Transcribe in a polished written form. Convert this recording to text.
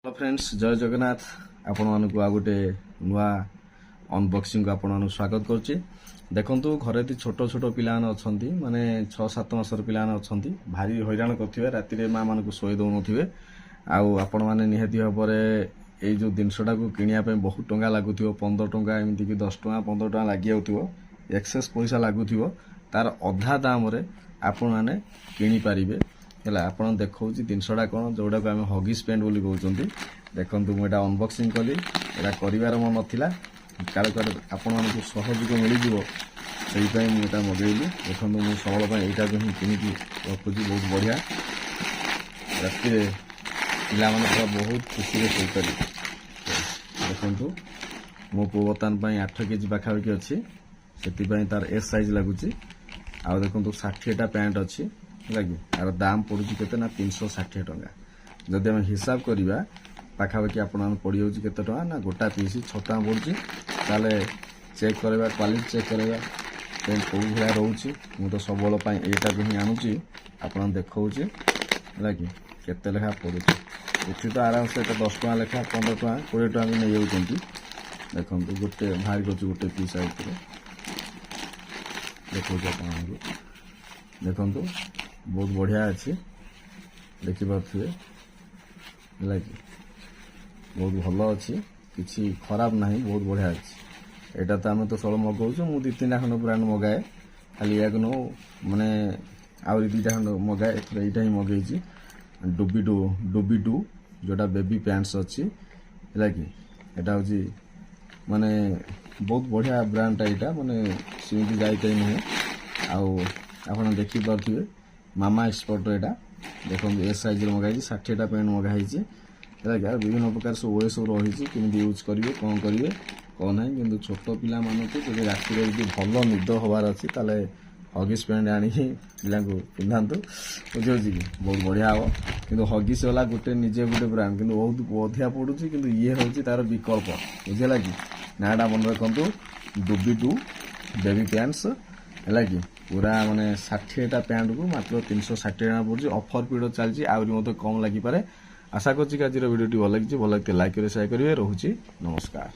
Hello friends जय जगन्नाथ आपण मानक आ गोटे नुआ अनबॉक्सिंग को आपण मानक स्वागत करछि। देखंतु घरे ती छोट छोट पिला अछंती माने 6-7 मासर पिला अछंती भारी हैरान करथिबे राति रे मां मानक सोई दउ नथिबे आउ आपण माने निहाती भाबरे एई जो जिनसटा को किनिया पे बहुत टंगा लागुथिबो 15 टंका एमिति कि 10 टंका 15 टंका लागि आउथिबो एक्सेस पैसा लागुथिबो तार अधा दाम रे आपण माने किनि पारिबे है आपड़ देखा जिनसटा कौन जोटा को आम हगिस पेंट बोली कहते देखो मुझे अनबॉक्सिंग कली यहाँ कर मन नाला काल आपण मानक सहयोग मिलଯିव से मुझे मगेली देखो मुझे सबल यहाँ को ही कि रखुची बहुत बढ़िया राति पिला पूरा बहुत खुशी से शोपारे देखु मो पु बर्तमान 8 केजी पाखापाखि अच्छी से तार एस साइज लगुच आ देखो 60टा पैंट अच्छी लगे यार दाम पड़ू के ना 360 टंका जदि आम हिसाब करवा पाखापाखि आपण पड़ जाऊँ के ना गोटा पीस 6 टका पड़े चेक करवा क्वालिटी चेक करवा पेंट कौ भाया रोचे मुझे तो सब यहाँ को ही आणुची आप देखा लगे केते लेखा पड़ू ये तो आराम से 10 टका लेखा 15 टका 20 टका भी नहीं जाऊँ देखो गोटे बाहर कर गोटे पीस देखा देखु बहुत बढ़िया अच्छी देखिपे लगे बहुत भल अच्छी किसी खराब ना बहुत बढ़िया अच्छी यहाँ तो आम तो सब मगाऊ मुझे 2-3 खंड ब्रांड मगाए खाली या नो माने आउरी 2टा खंड मगाए यहाँ ही मगेची डुबी डू जोटा बेबी पैंट्स अच्छी लगे यहाँ हूँ माने बहुत बढ़िया ब्रांडटा यहाँ माने सीमित जाए नुहे आप देखिपे मामा एक्सपर्ट यहाँ देखो एस साइज मगाई 60टा पेंट मगाई है विभिन्न प्रकार सब ओए सब रही कि यूज करेंगे कौन करेंगे कौन ना कि छोट पिला मानक जब राति भल निद हबार अच्छी ताले हगिस पेंट आनी पिला पिंधातु बुझे कि बहुत बढ़िया हम कि हगिस वाला गोटे निजे गोटे ब्रांड कि बहुत अधिका पड़ू कि ये हूँ तार विकल्प बुझेगा कि नाटा मन रखु डुबी डू बेबी पैंट्स है कि पूरा माने 60टा पैंट को मात्र 360 टका पड़े ऑफर पीरियड चलती आहरी मत कम लगिपारे आशा करछि आज वीडियो भल लगी भल लगते लाइक शेयर करेंगे रोचे नमस्कार।